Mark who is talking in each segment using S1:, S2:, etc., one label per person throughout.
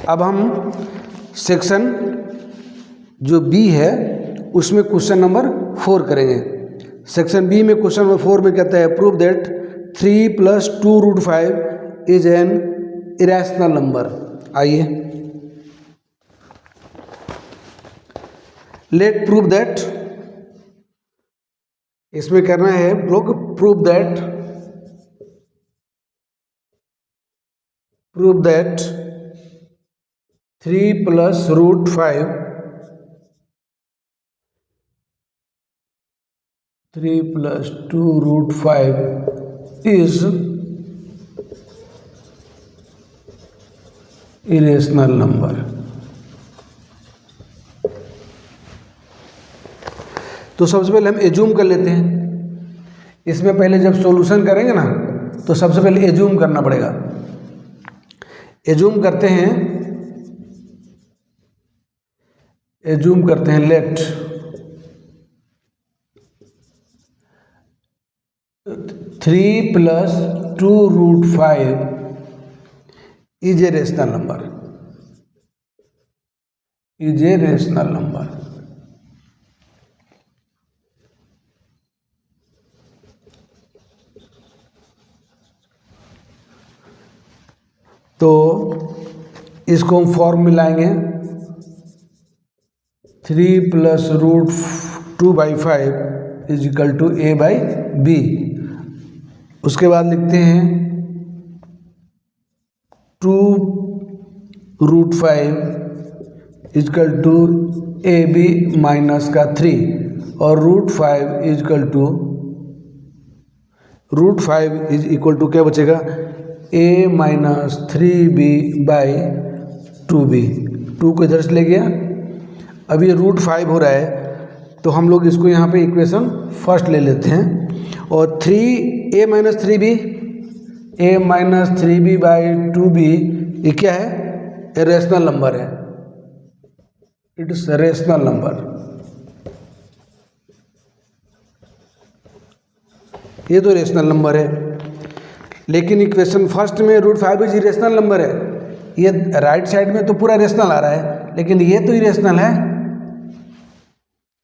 S1: अब हम सेक्शन जो बी है उसमें क्वेश्चन नंबर 4 करेंगे। सेक्शन बी में क्वेश्चन नंबर 4 में कहता है prove that 3 + 2√5 is an irrational number. आइए लेट प्रूव दैट, इसमें करना है लोग prove that 3 + √5 3 + 2√5 is irrational number। तो सबसे पहले हम एज्यूम कर लेते हैं। इसमें पहले जब सॉल्यूशन करेंगे ना तो सबसे पहले एज्यूम करना पड़ेगा। एज्यूम करते हैं let 3 + 2√5 is a rational number, तो इसको हम फॉर्म में लाएंगे 3 + √2/5 = a/b। उसके बाद लिखते हैं 2√5 = ab - 3 और √5 क्या बचेगा a - 3b/2b। 2 को इधर से ले गया। अब ये √5 हो रहा है तो हम लोग इसको यहाँ पे इक्वेशन फर्स्ट ले लेते हैं और a - 3b/2b ये क्या है, रेशनल नंबर है, इट इज रेशनल नंबर। ये तो रेशनल नंबर है, लेकिन इक्वेशन फर्स्ट में √5 इज इरेशनल नंबर है। ये राइट साइड में तो पूरा रेशनल आ रहा है, लेकिन ये तो इरेशनल है।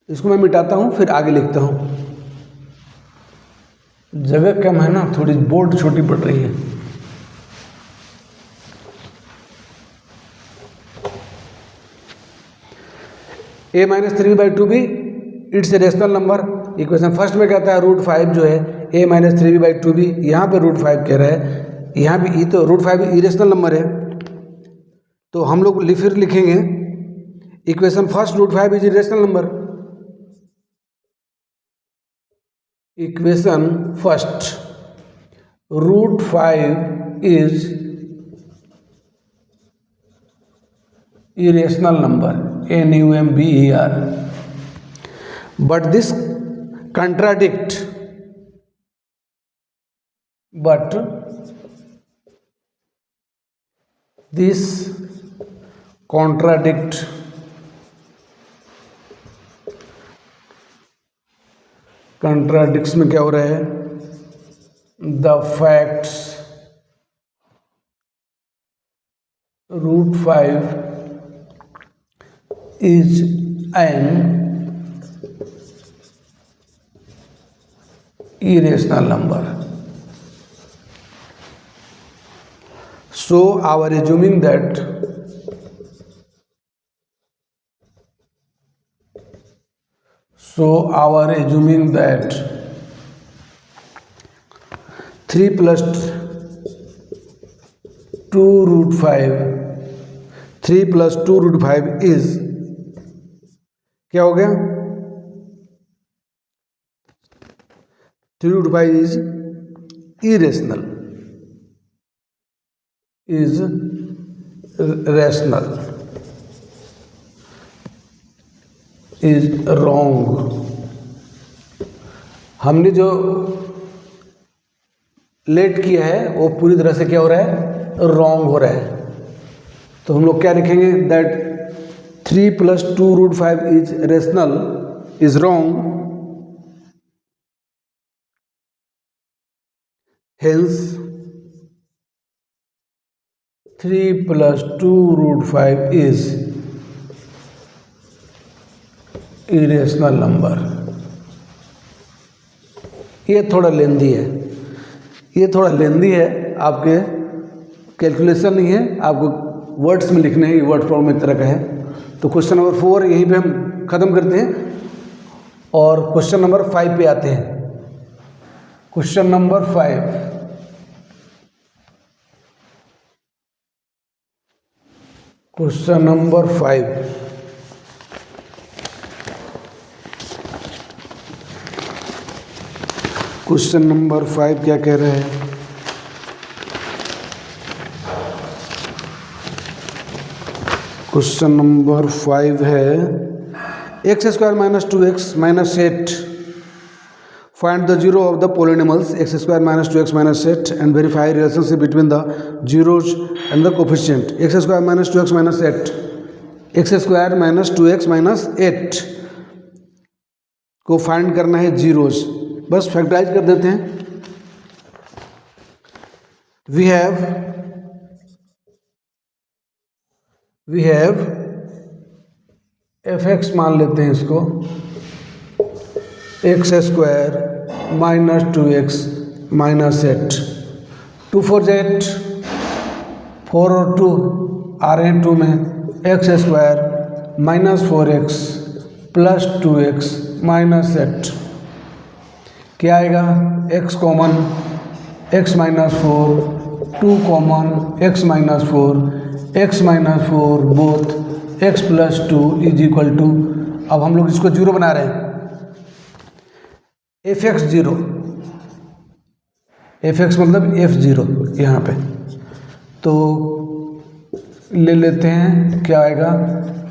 S1: इसको मैं मिटाता हूँ फिर आगे लिखता हूँ। जगह कम है ना, थोड़ी बोर्ड छोटी पड़ रही है। a - 3b/2b it's a rational number. Equation first में कहता है √5 जो है a - 3b/2b, यहाँ पे √5 कह रहा है, यहाँ भी तो √5 इरेशनल नंबर है। तो हम लोग फिर लिखेंगे equation first √5 is irrational number. Equation first √5 is irrational number, NUMBER, but this contradict contradicts में क्या हो रहा है, the facts √5 is an irrational number. So our assuming that 3 + 2√5 is क्या हो गया, 3√5 is irrational, is rational, is wrong। हमने जो लेट किया है वो पूरी तरह से क्या हो रहा है, रॉन्ग हो रहा है। तो हम लोग क्या लिखेंगे, that 3 + 2√5 is rational is wrong, hence 3 + 2 √5 is irrational number. ये थोड़ा लेंदी है, आपके कैलकुलेशन नहीं है, आपको वर्ड्स में लिखने हैं, वर्ड प्रॉब्लम एक तरह का है। तो क्वेश्चन नंबर 4 यहीं पे हम ख़त्म करते हैं और क्वेश्चन नंबर 5 पे आते हैं। Question number 5, question number 5, question number 5 क्या कह रहे हैं? क्वेश्चन नंबर 5 है x² - 2x - 8, find the zero of the polynomials x² - 2x - 8 and verify relationship between the zeros and the coefficient. x² - 2x - 8, x² - 2x - 8 को find करना है zeros. बस factorise कर देते हैं। वी हैव fx मान लेते हैं इसको, x² - 2x - 8, 2 4 8, 4 और 2 आ रहे हैं 2 में, x² - 4x + 2x - 8 क्या आएगा? x common, x - 4, 2 common, x - 4, x - 4 both x + 2 = अब हम लोग इसको जीरो बना रहे हैं, fx 0, fx मतलब f0 यहाँ पे। तो ले लेते हैं, क्या आएगा?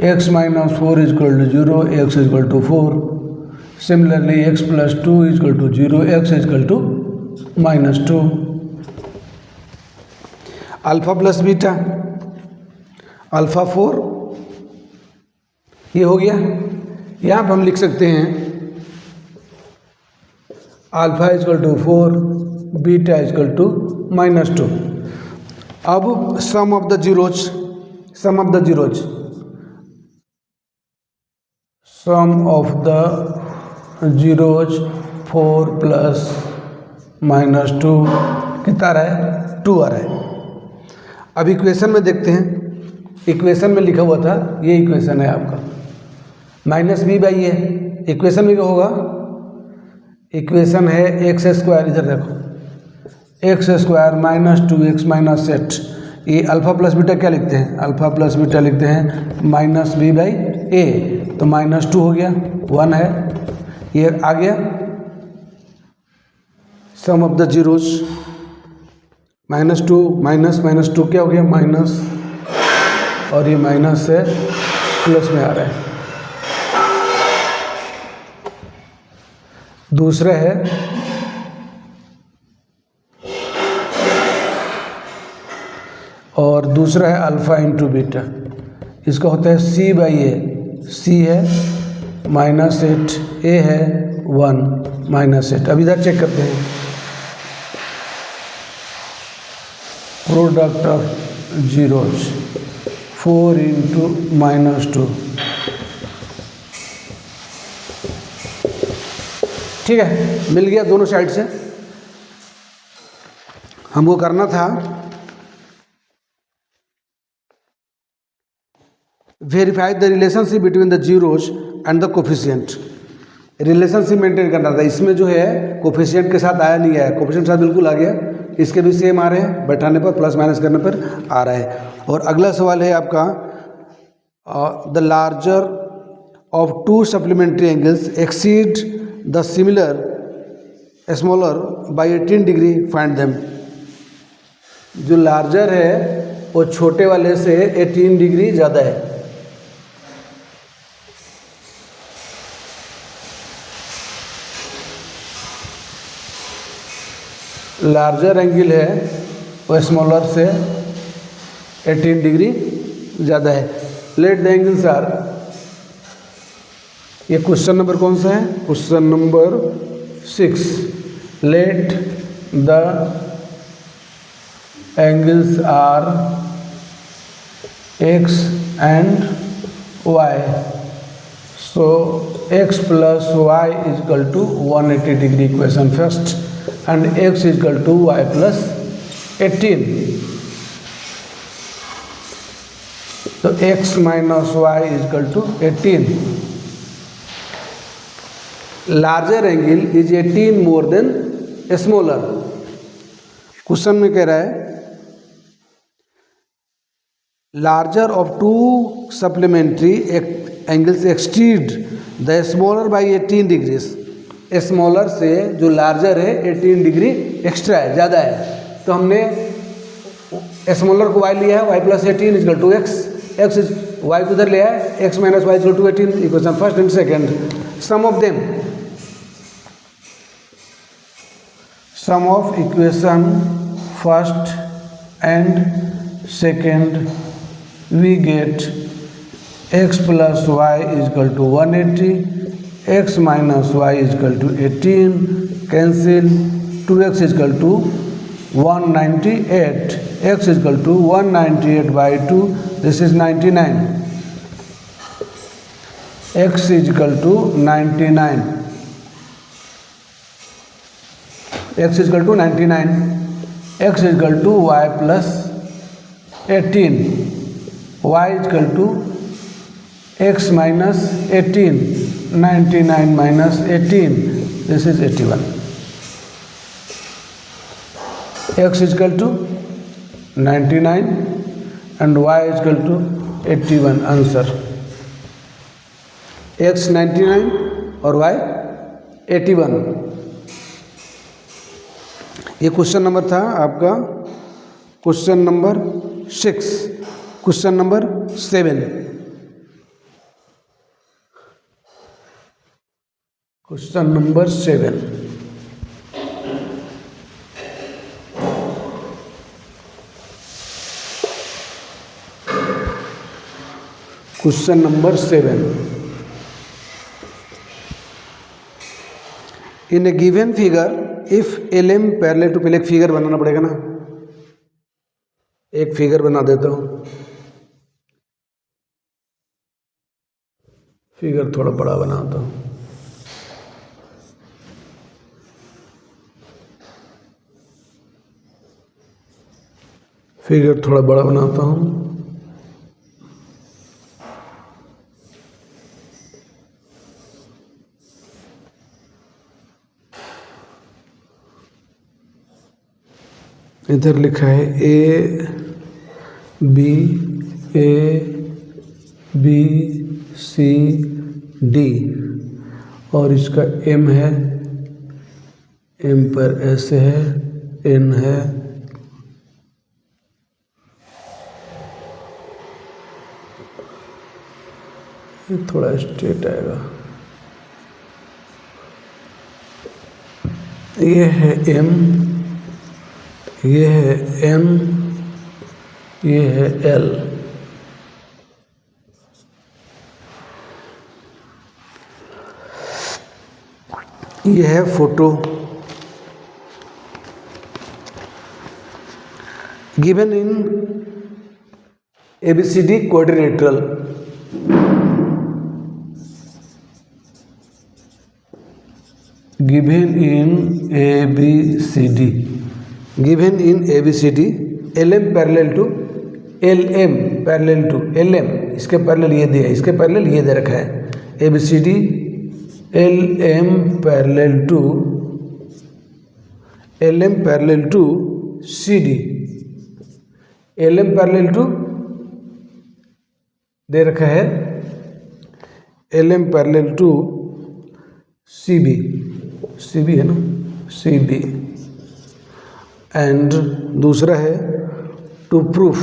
S1: x - 4 = 0, x = 4। Similarly x + 2 = 0, x = -2। Alpha plus beta, alpha 4 ये हो गया। यहाँ पर हम लिख सकते हैं अल्फ़ा = 4, बीटा = -2। अब sum of the zeros, sum of the zeros 4 + -2 कितना आ रहा है? 2 आ रहा है। अब इक्वेशन में देखते हैं, इक्वेशन में लिखा हुआ था, ये इक्वेशन है आपका -b/a। इक्वेशन में क्या होगा? इक्वेशन है x², इधर देखो, x² - 2x - 8। ये अल्फ़ा प्लस बीटा क्या लिखते हैं? अल्फ़ा प्लस बीटा लिखते हैं -b/a। तो -2 हो गया, 1 है, ये आ गया। सम ऑफ द जीरोज -2 -2 क्या हो गया? माइनस, और ये माइनस से प्लस में आ रहा है। दूसरा है अल्फ़ा × बीटा, इसका होता है c/a। c है -8, a है 1 -8। अब इधर चेक करते हैं, प्रोडक्ट ऑफ जीरोज 4 × -2, ठीक है, मिल गया दोनों साइड से। हमको करना था verify the relationship between the zeros and the coefficient. Relationship maintain करना था। इसमें जो है कोफिशिएंट के साथ आया नहीं आया, कोफिशिएंट के साथ बिल्कुल आ गया, इसके भी सेम आ रहे हैं, बैठाने पर प्लस माइनस करने पर आ रहा है। और अगला सवाल है आपका the larger of 2 supplementary angles exceed the similar smaller by 18 degree, find them. जो लार्जर है वो छोटे वाले से 18 डिग्री ज़्यादा है। लार्जर एंगल है वो स्मॉलर से 18 डिग्री ज़्यादा है। लेट द एंगल्स आर, ये क्वेश्चन नंबर कौन सा है? Question number 6। Let the angles are x and y. So x plus y is equal to 180 degree equation first, and x is equal to y plus 18. So x minus y is equal to 18. Larger angle is 18 more than smaller. Question में कह रहा है larger of two supplementary angles exceed the smaller by 18 degrees. Smaller से जो larger है 18 degree extra है, ज़्यादा है. तो हमने स्मॉलर को y लिया है, y plus 18 is equal to x. x is y को उधर लिया है, x minus y is equal to 18. Equation first and second. Sum of them, sum of equation first and second we get x plus y is equal to 180, x minus y is equal to 18, cancel, 2x is equal to 198, x is equal to 198 by 2, this is 99, x is equal to 99, x is equal to 99, x is equal to y plus 18, y is equal to x minus 18, 99 minus 18, this is 81. X is equal to 99 and y is equal to 81. Answer x 99 और y 81. ये question number था आपका question number 6. Question number 7. Question number 7. Question number 7. In a given figure if LM parallel to, पहले एक figure बनाना पड़ेगा ना, एक figure बना देता हूं. फिगर थोड़ा बड़ा बनाता हूँ. फिगर थोड़ा बड़ा बनाता हूँ. इधर लिखा है ABCD और इसका M है, M पर ऐसे है, N है, ये थोड़ा स्ट्रेट आएगा. ये है M, ये है N, ये है L. ये है photo. Given in ABCD quadrilateral. Given in ABCD, given in ABCD LM parallel to LM, parallel to LM, इसके पैरेलल ये दिया, इसके पैरेलल ये दे रखा है. ABCD LM parallel to CD, LM parallel to दे रखा है LM पैरेलल टू CB है ना, CB. एंड दूसरा है to prove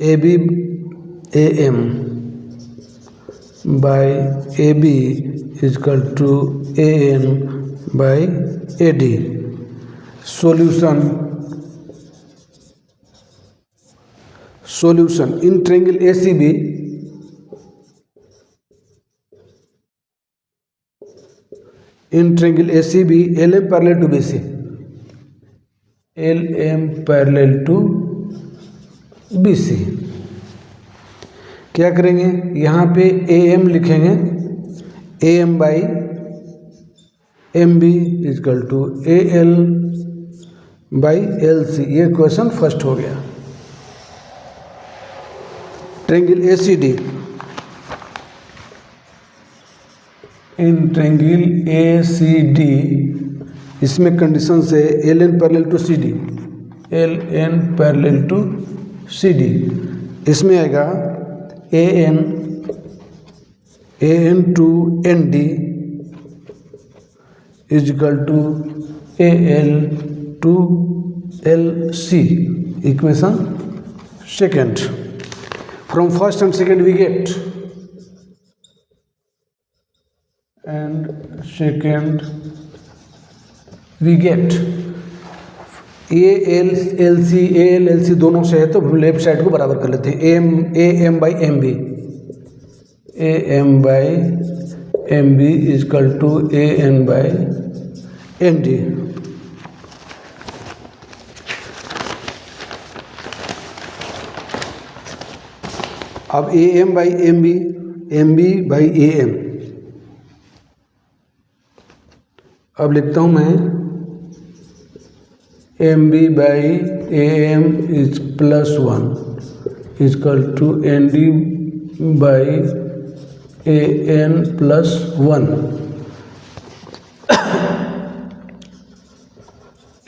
S1: AB AM by AB is equal to AN by AD. Solution in triangle ACB, in triangle ACB LM parallel to BC, LM parallel to BC। क्या करेंगे, यहाँ पे AM लिखेंगे, AM by MB equal to AL by LC। ये question first हो गया। Triangle ACD, in triangle ACD इसमें condition से LN parallel to CD, LN parallel to CD, इसमें आएगा AN to ND equal to AL to LC। Equation second. From first and second we get, and second we get ALC दोनों से है तो left side को बराबर कर लेते हैं। AM by MB, AM by MB equal to AN by ND। अब AM by MB, MB by AM। अब लिखता हूँ मैं MB by AM is +1 equal to ND by AN +1।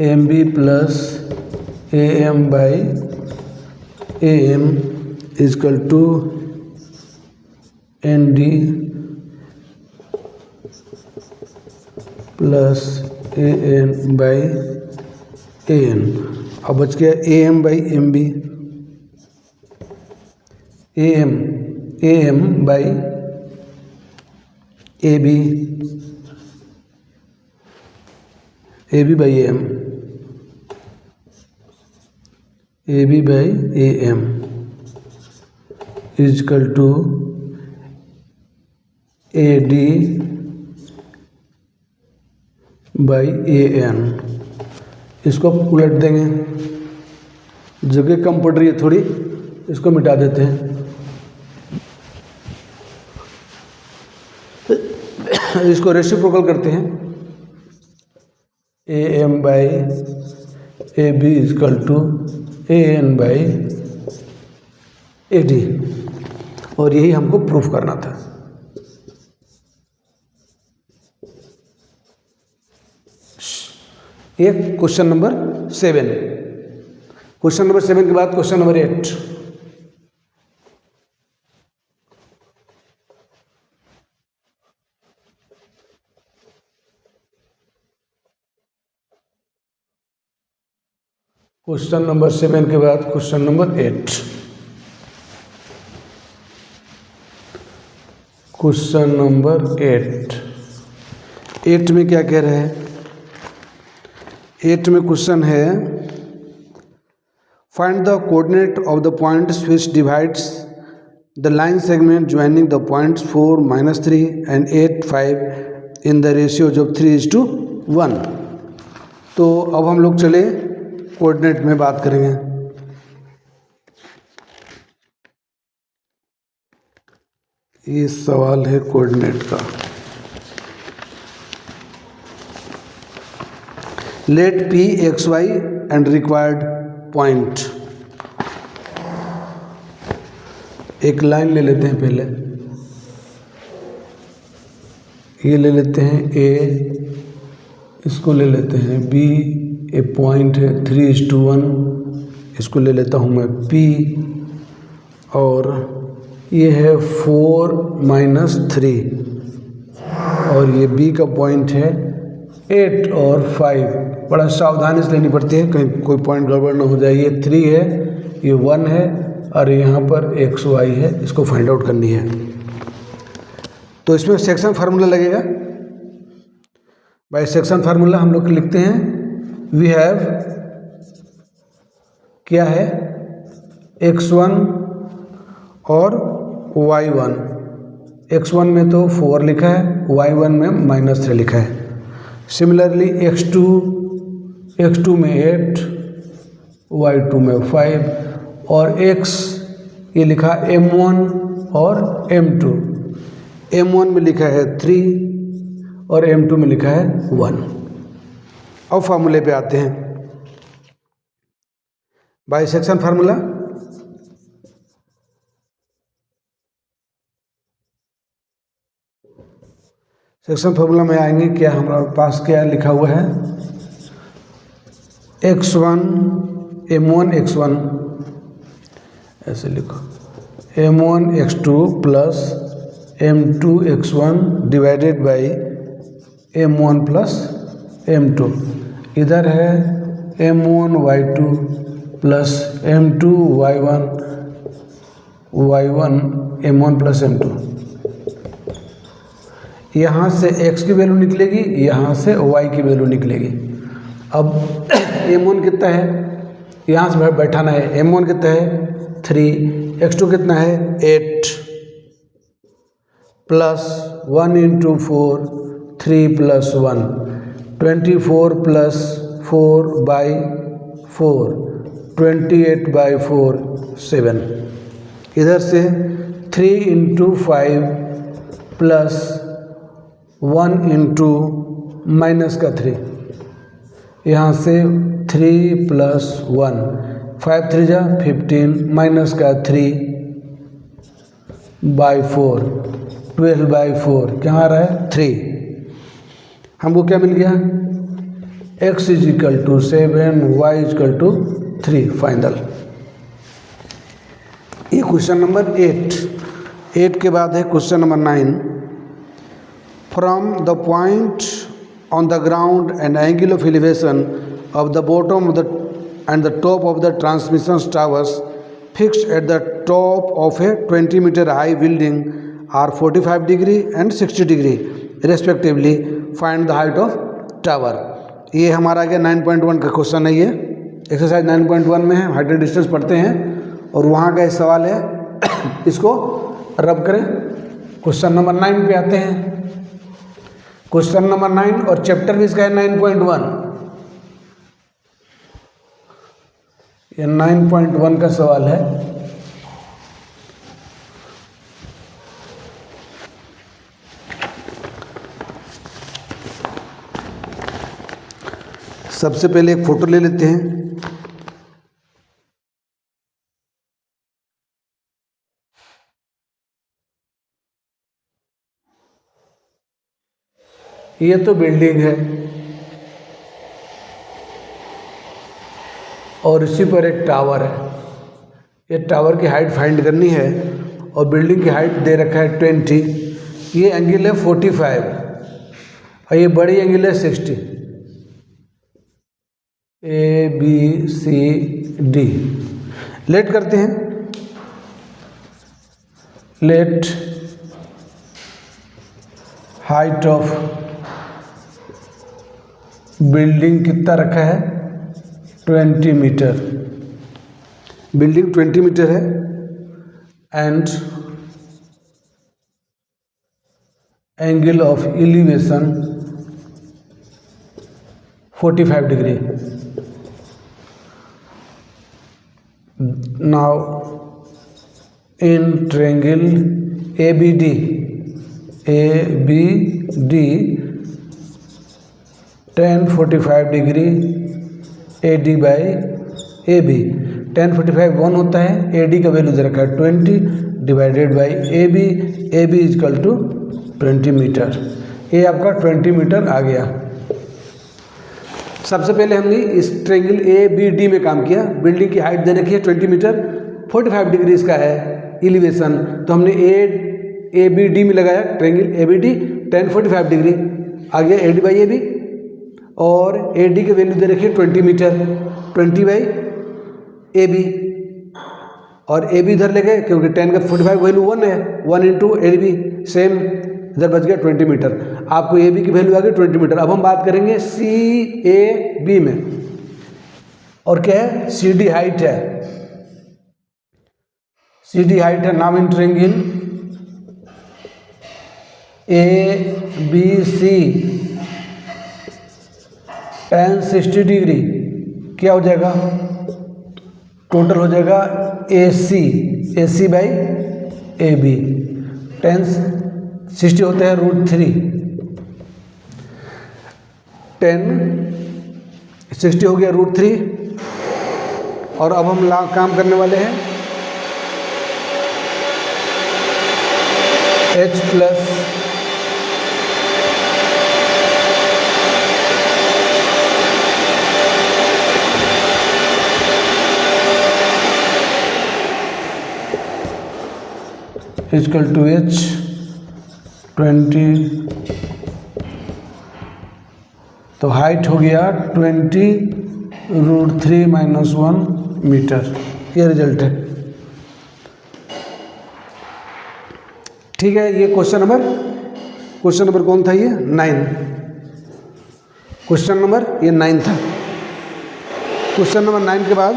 S1: MB plus AM by AM equal to ND plus AN by AN। अब बच गया AM by MB, AM by AB, AB by AM, AB by AM equal to AD by AN। इसको उलट देंगे, जगह कम पड़ रही है थोड़ी, इसको मिटा देते हैं। इसको रेसिप्रोकल करते हैं, AM by AB equal to AN by AD। और यही हमको प्रूफ करना था। ये क्वेश्चन नंबर 7। क्वेश्चन नंबर 7 के बाद क्वेश्चन नंबर 8। क्वेश्चन नंबर 7 के बाद क्वेश्चन नंबर 8। क्वेश्चन नंबर 8 में क्या कह रहे हैं? 8 में क्वेश्चन है, find the coordinate of the points which divides the line segment joining the points 4, -3 and 8, 5 in the ratio of 3:1। तो अब हम लोग चले कोऑर्डिनेट में बात करेंगे। ये सवाल है कोऑर्डिनेट का। Let P XY and required point. एक लाइन ले लेते हैं पहले, ये ले लेते हैं A, इसको ले लेते हैं B, ए पॉइंट है 3:1, इसको ले लेता हूँ मैं P, और ये है 4 - 3, और ये B का पॉइंट है 8 और 5। बड़ा सावधानी से लेनी पड़ती है, कहीं कोई पॉइंट गड़बड़ ना हो जाए। ये 3 है, ये 1 है, और यहाँ पर XY है, इसको फाइंड आउट करनी है। तो इसमें सेक्शन फार्मूला लगेगा। बाय सेक्शन फार्मूला हम लोग लिखते हैं, वी हैव, क्या है, X1 और Y1। X1 में तो 4 लिखा है, Y1 में -3 लिखा है। सिमिलरली x2 में 8, y2 में 5 और x ये लिखा m1 और m2। m1 में लिखा है 3 और m2 में लिखा है 1। अब फार्मूले पे आते हैं। बाइसेक्शन फार्मूला, सेक्शन फार्मूला में आएंगे। क्या हमारे पास क्या लिखा हुआ है, x1 m1 x1 ऐसे लिखो, m1 x2 plus m2 x1 divided by m1 plus m2। इधर है m1 y2 plus m2 y1 m1 plus m2। यहाँ से x की वैल्यू निकलेगी, यहाँ से y की वैल्यू निकलेगी। अब m1 कितना है, यहाँ से बैठाना है। m1 कितना है 3, x2 कितना है 8 plus 1 into 4 3 plus 1 24 plus 4 by 4 28 by 4 7। इधर से 3 इंटू 5 प्लस 1 इंटू माइनस का 3, यहाँ से 3 प्लस 1 5 3 जा 15 माइनस का 3 बाई 4 12 बाई 4 क्या आ रहा है 3। हमको क्या मिल गया, x equal to 7 y equal to 3 final. ये क्वेश्चन नंबर 8 के बाद है question number 9। From the point on the ground and angle of elevation of the bottom of the and the top of the transmission towers fixed at the top of a 20-meter high building are 45 degree and 60 degree respectively. Find the height of tower. ये हमारा गया 9.1 का question है। ये exercise 9.1 में है, height and distance पढ़ते हैं और वहाँ का सवाल है। इसको रब करें। क्वेश्चन नंबर 9 पे आते हैं। क्वेश्चन नंबर 9 और चैप्टर भी इसका है 9.1। ये 9.1 का सवाल है। सबसे पहले एक फोटो ले लेते हैं। ये तो बिल्डिंग है और इसी पर एक टावर है। ये टावर की हाइट फाइंड करनी है और बिल्डिंग की हाइट दे रखा है 20। ये एंगल है 45 और ये बड़ी एंगल है 60। ABCD लेट करते हैं। लेट हाइट ऑफ बिल्डिंग कितना रखा है 20 मीटर। बिल्डिंग 20 मीटर है and angle of elevation 45 degree. Now in triangle ABD tan 45 degree AD by AB। tan 45 1 होता है, AD का वैल्यू दे रखा है 20 divided by AB equal to 20 metre. ये आपका 20 मीटर आ गया। सबसे पहले हमने इस ट्रायंगल ABD में काम किया। बिल्डिंग की हाइट दे रखी है 20 मीटर, 45 डिग्री इसका है एलिवेशन, तो हमने ABD में लगाया ट्रायंगल ABD tan 45 डिग्री आ गया AD बाई AB और AD की वैल्यू दे रखी है 20 मीटर 20 बाई AB और AB इधर ले गए क्योंकि tan का 45 वैल्यू 1 है, 1 इंटू AB सेम इधर बच गया 20 मीटर। आपको AB की वैल्यू आ गई 20 मीटर। अब हम बात करेंगे CAB में और क्या है CD हाइट है। CD हाइट है नाम in triangle ABC tan 60 degree क्या हो जाएगा, टोटल हो जाएगा AC बाई AB। tan 60 होते हैं √3, tan 60 हो गया √3। और अब हम काम करने वाले हैं H plus equal to H 20, तो हाइट हो गया 20 √3 - 1 मीटर। ये रिजल्ट है। ठीक है, ये क्वेश्चन नंबर कौन था, ये 9। क्वेश्चन नंबर ये 9 था। क्वेश्चन नंबर 9 के बाद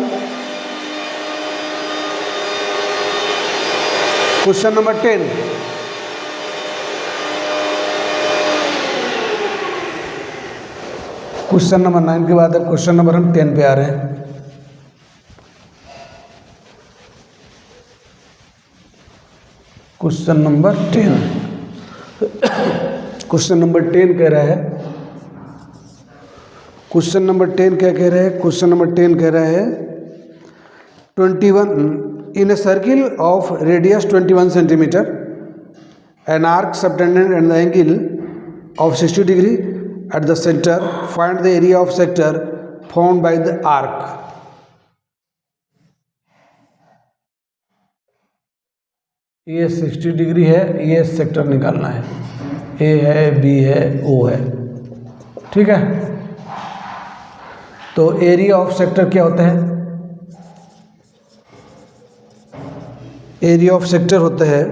S1: क्वेश्चन नंबर 10। क्वेश्चन नंबर 9 के बाद अब क्वेश्चन नंबर हम 10 पे आ रहे हैं। Question number 10। क्वेश्चन नंबर 10 कह रहा है, क्वेश्चन नंबर 10 क्या कह रहा है, क्वेश्चन नंबर 10 कह रहा है 21 in a circle of radius 21 centimetre an arc subtendent and the angle of 60 degree at the center, find the area of sector formed by the arc। ये 60 डिग्री है, ये सेक्टर निकालना है, A है, B है, O है। ठीक है, तो एरिया ऑफ सेक्टर क्या होता है, एरिया ऑफ सेक्टर होता है,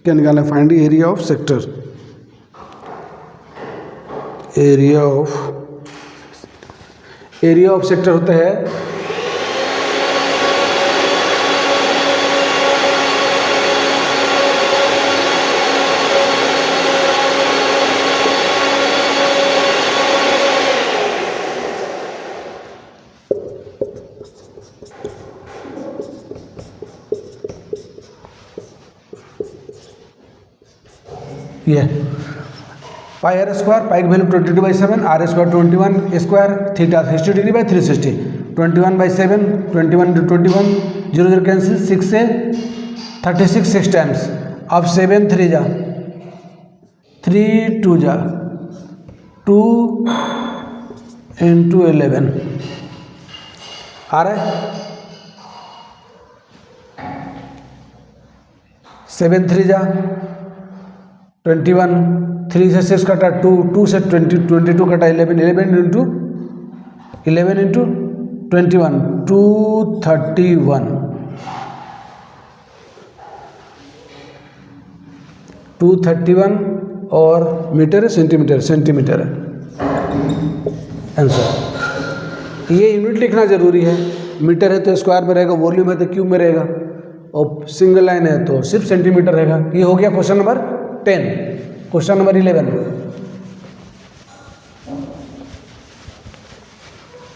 S1: क्या निकालना है, find area of sector. Area of sector होता है ये पाई आर स्क्वायर, पाई की value 22/7, R square 21 square, theta 60 degree by 360, 21/7, 21 × 21, 0 0 cancel, 6 से 36 6 टाइम्स। अब 7 3 जा 3 2 जा 2 × 11 आ रहा है। 7 3 जा 21, 3 से 6 कटा 2, 2 से 22 कटा 11, 11 × 21 231, 231 और मीटर है, सेंटीमीटर है आंसर। ये यूनिट लिखना जरूरी है, मीटर है तो स्क्वायर में रहेगा, वॉल्यूम है तो क्यूब में रहेगा, और सिंगल लाइन है तो सिर्फ सेंटीमीटर रहेगा। ये हो गया question number 10। Question number 11,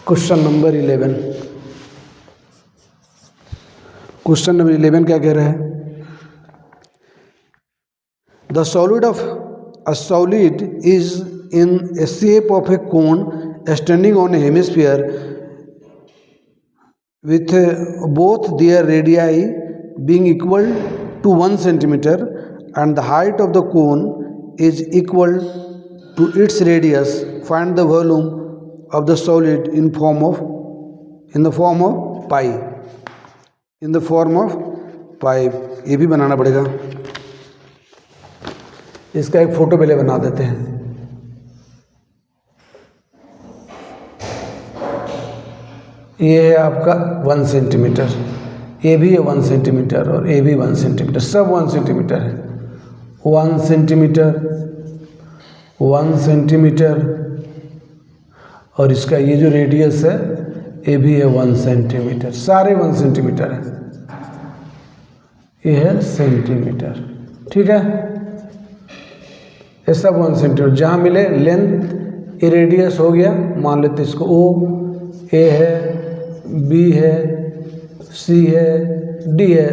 S1: question number 11, question number 11 क्या कह रहा है, the solid of a solid is in A shape of A cone standing on A hemisphere with both their radii being equal to 1 centimeter and the height of the cone is equal to its radius. Find the volume of the solid in the form of pi. In the form of pi। ये भी बनाना पड़ेगा, इसका एक photo पहले बना देते हैं। ये है आपका 1 सेंटीमीटर, ये भी है 1 सेंटीमीटर और ये भी 1 सेंटीमीटर, सब 1 सेंटीमीटर है। 1 सेंटीमीटर, 1 सेंटीमीटर, और इसका ये जो रेडियस है ये भी है 1 सेंटीमीटर, सारे 1 सेंटीमीटर है। ये है सेंटीमीटर, ठीक है, ये सब 1 सेंटीमीटर। जहाँ मिले लेंथ ये रेडियस हो गया, मान लेते इसको ओ, ए है, बी है, सी है, डी है,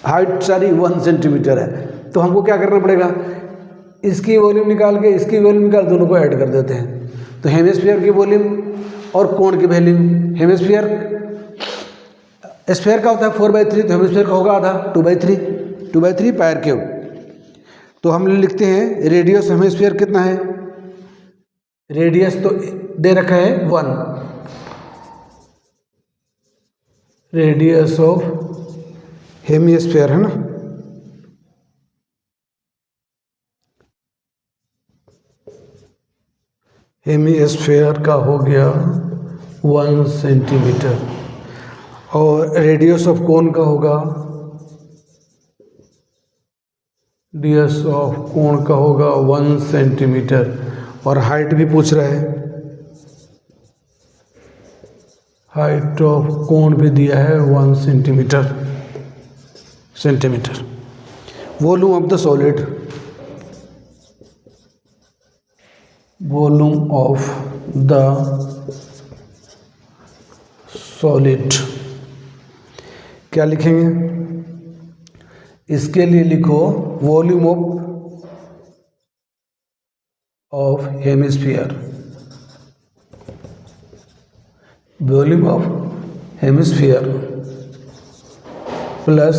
S1: हाइट सारी 1 सेंटीमीटर है। तो हमको क्या करना पड़ेगा, इसकी वॉल्यूम निकाल के इसकी वॉल्यूम निकाल, दोनों को ऐड कर देते हैं। तो हेमिस्फीयर की वॉल्यूम और कोण की वॉल्यूम, हेमिस्फीयर स्फीयर का होता है 4/3, तो हेमिस्फीयर का होगा आधा 2/3 पायर क्यूब। तो हम लिखते हैं रेडियस हेमिस्फीयर कितना है, रेडियस तो दे रखा है 1, रेडियस ऑफ हेमिस्फीयर है ना, हेमिस्फीयर का हो गया 1 सेंटीमीटर, और रेडियस ऑफ कोन का होगा, रेडियस ऑफ कोण का होगा 1 सेंटीमीटर, और हाइट भी पूछ रहा है, हाइट ऑफ कोण भी दिया है 1 centimetre. Volume of the solid, volume of the solid क्या लिखेंगे, इसके लिए लिखो volume of hemisphere, volume of hemisphere plus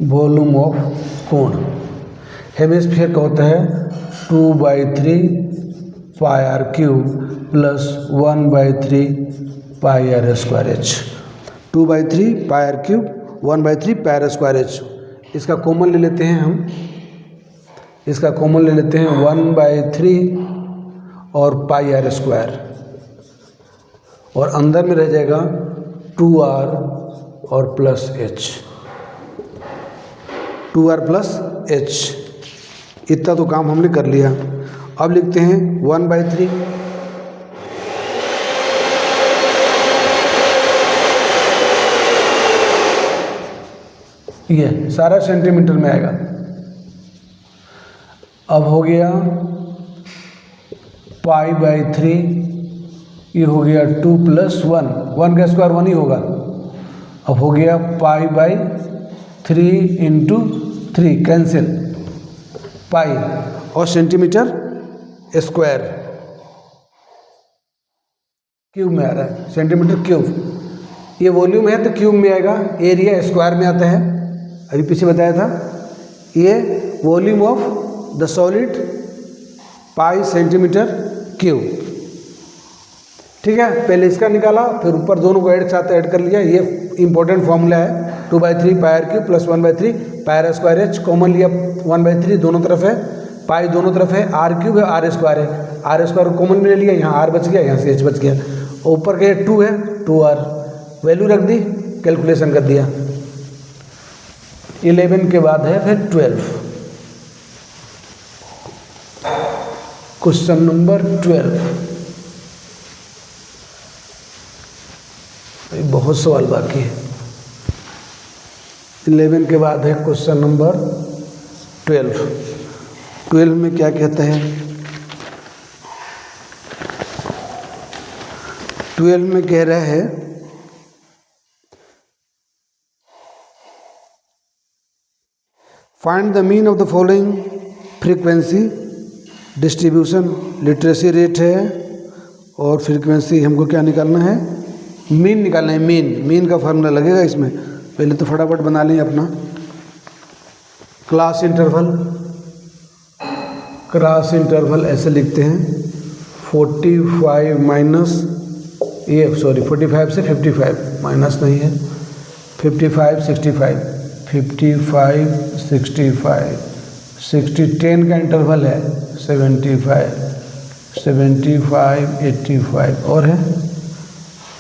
S1: volume of cone. Hemisphere का होता है 2/3 pi r cube plus 1/3 pi r square h, 2/3 pi r cube 1/3 pi r square h. इसका common ले लेते हैं हम, इसका कॉमन ले लेते हैं 1/3 और पाई आर स्क्वायर, और अंदर में रह जाएगा 2r और plus H, 2r plus H. इतना तो काम हमने कर लिया। अब लिखते हैं 1/3 ये सारा सेंटीमीटर में आएगा। अब हो गया पाई/3, ये हो गया 2 + 1, 1 का स्क्वायर 1 ही होगा। अब हो गया पाई/3 × 3 कैंसिल, पाई और सेंटीमीटर स्क्वायर क्यूब में आ रहा है, सेंटीमीटर क्यूब। ये वॉल्यूम है तो क्यूब में आएगा, एरिया स्क्वायर में आता है, अभी पीछे बताया था। ये volume of the solid pi centimetre cube, ठीक है। पहले इसका निकाला, फिर ऊपर दोनों को एक साथ ऐड कर लिया। ये इंपॉर्टेंट फॉर्मूला है, 2/3 pi r cube plus 1/3 pi r square h. Common लिया 1/3 दोनों तरफ है, पाई दोनों तरफ है, आर क्यूब है, आर स्क्वायर है, आर स्क्वायर कॉमन में ले लिया, यहाँ आर बच गया, यहाँ से एच बच गया। ऊपर के 2 है, 2r वैल्यू रख दी, कैलकुलेशन कर दिया। 11 के बाद है फिर 12, क्वेश्चन नंबर 12। बहुत सवाल बाकी है। 11 के बाद है क्वेश्चन नंबर 12। 12 में क्या कहते हैं, 12 में कह रहा है find the mean of the following frequency distribution. Literacy rate है और फ्रीक्वेंसी हमको क्या निकालना है, मीन निकालना है। मीन का फार्मूला लगेगा इसमें, पहले तो फटाफट बना लें अपना क्लास इंटरवल ऐसे लिखते हैं 45 से 55 माइनस नहीं है, 55 65 60 10 का इंटरवल है 75 85 और है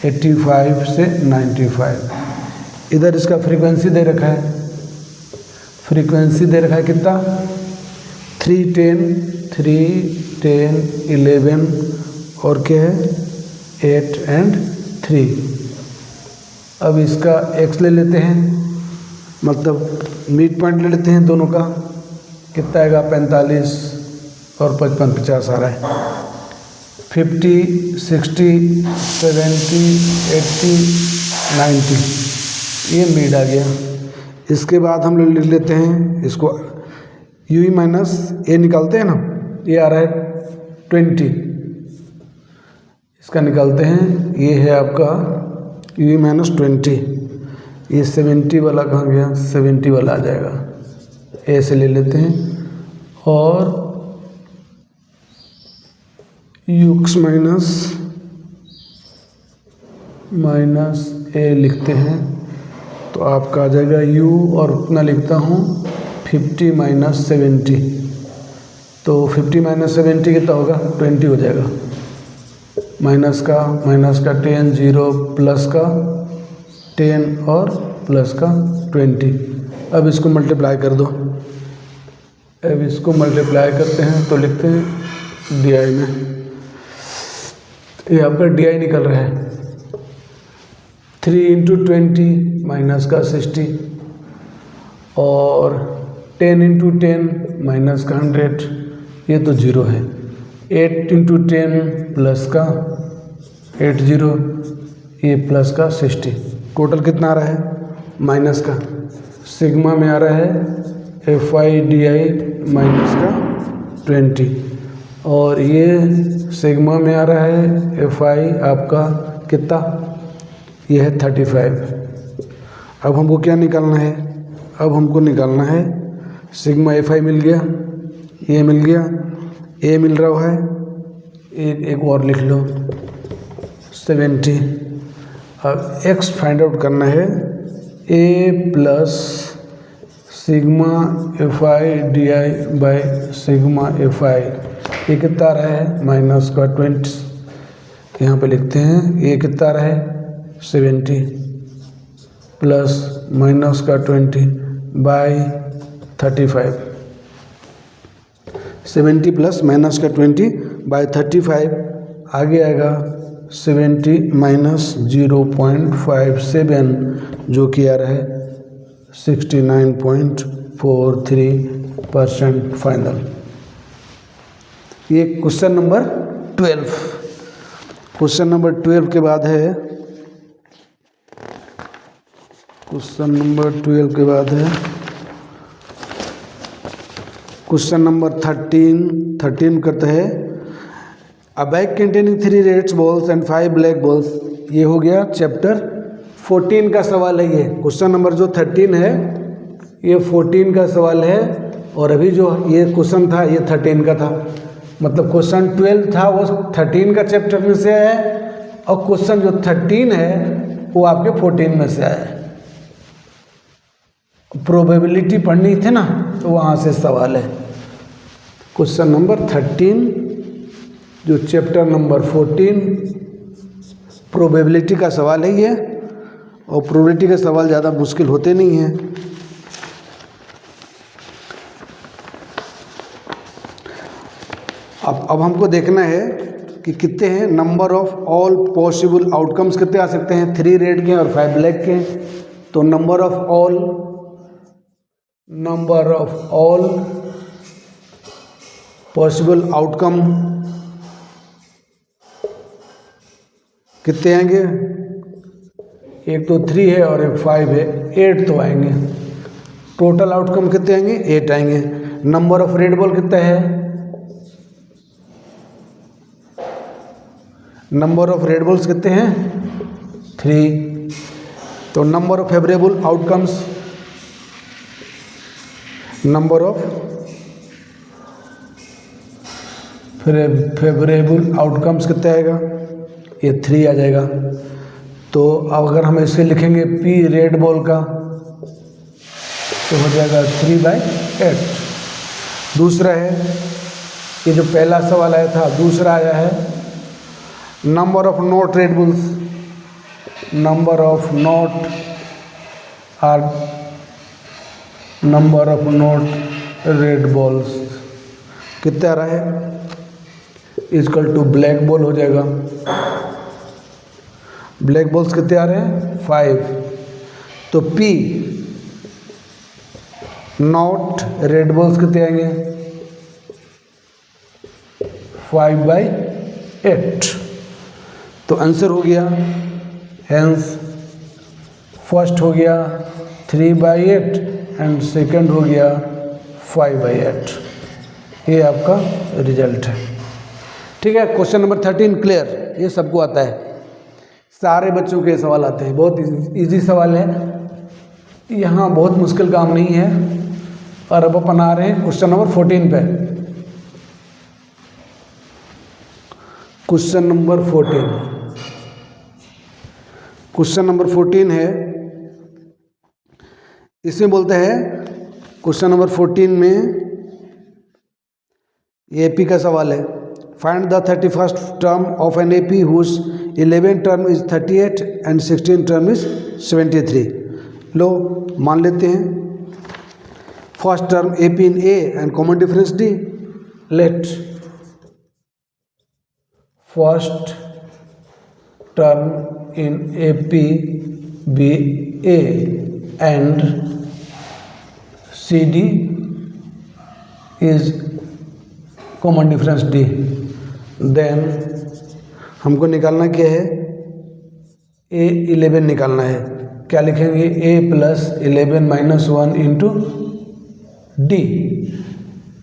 S1: 85 से 95। इधर इसका फ्रीक्वेंसी दे रखा है, कितना 3 10 11 और क्या है 8 और 3। अब इसका x ले लेते हैं, मतलब मिड पॉइंट ले लेते हैं दोनों का, कितना आएगा 45 और 55 50 आ रहा है। 50 60 70 80 90 ये मिड आ गया। इसके बाद हम लोग लिख लेते हैं इसको यू ई माइनस ए निकालते हैं ना, ये आ रहा है 20, इसका निकालते हैं, ये है आपका यू ई माइनस 20। ये 70 वाला कहाँ गया, 70 वाला आ जाएगा, ए से ले लेते हैं और यूक्स माइनस ए लिखते हैं तो आपका आ जाएगा u और उतना लिखता हूँ 50 माइनस 70, तो 50 माइनस 70 कितना होगा 20 हो जाएगा। माइनस का 10 0 प्लस का 10 और प्लस का 20। अब इसको मल्टीप्लाई कर दो। अब इसको मल्टीप्लाई करते हैं तो लिखते हैं डी आई में, ये आपका डी आई निकल रहा है 3 इंटू 20 माइनस का 60 और 10 इंटू 10 माइनस का 100, ये तो 0 है। 8 इंटू 10 प्लस का 80, ये प्लस का 60। टोटल कितना आ रहा है माइनस का, सिग्मा में आ रहा है F i d I minus का 20 और ये सिग्मा में आ रहा है एफ आई आपका कितना, ये है 35। अब हमको क्या निकालना है, अब हमको निकालना है सिग्मा एफ आई मिल गया, ये मिल गया, ए मिल रहा है, एक और लिख लो 70। अब एक्स फाइंड आउट करना है, a plus sigma f i d i by sigma f i, ये कितना आ रहा है माइनस का 20, यहाँ पे लिखते हैं ये कितना आ रहा है 70 प्लस माइनस का 20 बाई 35, 70 प्लस माइनस का 20 बाई 35 आगे आएगा 70 माइनस 0.57 जो कि आ रहा है 69.43% फाइनल। ये क्वेश्चन नंबर 12। क्वेश्चन नंबर 12 के बाद है, क्वेश्चन नंबर 12 के बाद है क्वेश्चन नंबर 13 करते हैं अ bag containing 3 red balls and 5 black balls. ये हो गया चैप्टर 14 का सवाल है। ये क्वेश्चन नंबर जो 13 है ये 14 का सवाल है और अभी जो ये क्वेश्चन था ये 13 का था, मतलब क्वेश्चन 12 था वो 13 का चैप्टर में से है और क्वेश्चन जो 13 है वो आपके 14 में से आया है। प्रोबेबिलिटी पढ़नी थी ना तो वहाँ से सवाल है। क्वेश्चन नंबर 13 जो चैप्टर नंबर 14 प्रोबेबिलिटी का सवाल है ये, और प्रोबेबिलिटी के सवाल ज़्यादा मुश्किल होते नहीं हैं। अब हमको देखना है कि कितने हैं number of all possible outcomes कितने आ सकते हैं, 3 रेड के और 5 ब्लैक के। तो number of all possible outcome कितने आएंगे, एक तो 3 है और एक 5 है, 8 तो आएंगे। टोटल आउटकम कितने आएंगे, 8 आएंगे। नंबर ऑफ रेड बॉल कितना है, नंबर ऑफ रेड बॉल्स कितने हैं 3। तो number of favourable outcomes, number of favourable outcomes कितना आएगा, ये 3 आ जाएगा। तो अब अगर हम इसे लिखेंगे P रेड बॉल का तो हो जाएगा 3/8। दूसरा है ये जो पहला सवाल आया था, दूसरा आया है number of not red balls, number of not red balls कितना आ रहा है, इक्वल टू ब्लैक बॉल हो जाएगा। ब्लैक बॉल्स कितने आ रहे हैं 5। तो P नॉट रेड बॉल्स कितने आएंगे 5/8। तो आंसर हो गया, हेंस फर्स्ट हो गया 3/8 एंड सेकंड हो गया 5/8। ये आपका रिजल्ट है। ठीक है, क्वेश्चन नंबर 13 क्लियर। ये सबको आता है, सारे बच्चों के सवाल आते हैं, बहुत इजी सवाल है, यहाँ बहुत मुश्किल काम नहीं है। और अब अपन आ रहे हैं क्वेश्चन नंबर 14 पे। क्वेश्चन नंबर 14, क्वेश्चन नंबर 14 है, इसमें बोलते हैं क्वेश्चन नंबर 14 में एपी का सवाल है। Find the 31st term of an AP whose 11 term is 38 and 16 term is 73। लो मान लेते हैं first term AP in a and common difference D. Let first term in AP be a and C D is common difference D. Then हमको निकालना क्या है, A11 निकालना है। क्या लिखेंगे, A plus 11 minus 1 into D.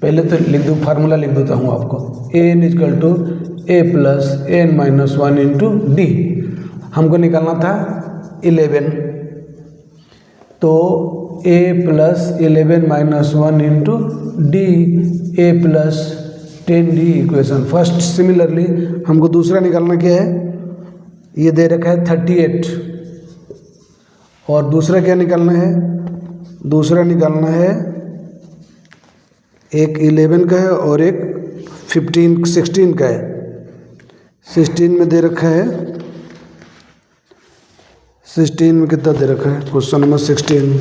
S1: पहले तो लिख दूँ, फार्मूला लिख देता हूँ आपको, A equal to A plus n minus 1 into D. हमको निकालना था 11, तो A plus 11 minus 1 into D, A plus 10d equation first. Similarly हमको दूसरा निकालना क्या है, ये दे रखा है 38, और दूसरा क्या निकालना है, दूसरा निकालना है एक 11 का है और एक 16 का है। 16 में दे रखा है, 16 में कितना दे रखा है, क्वेश्चन नंबर 16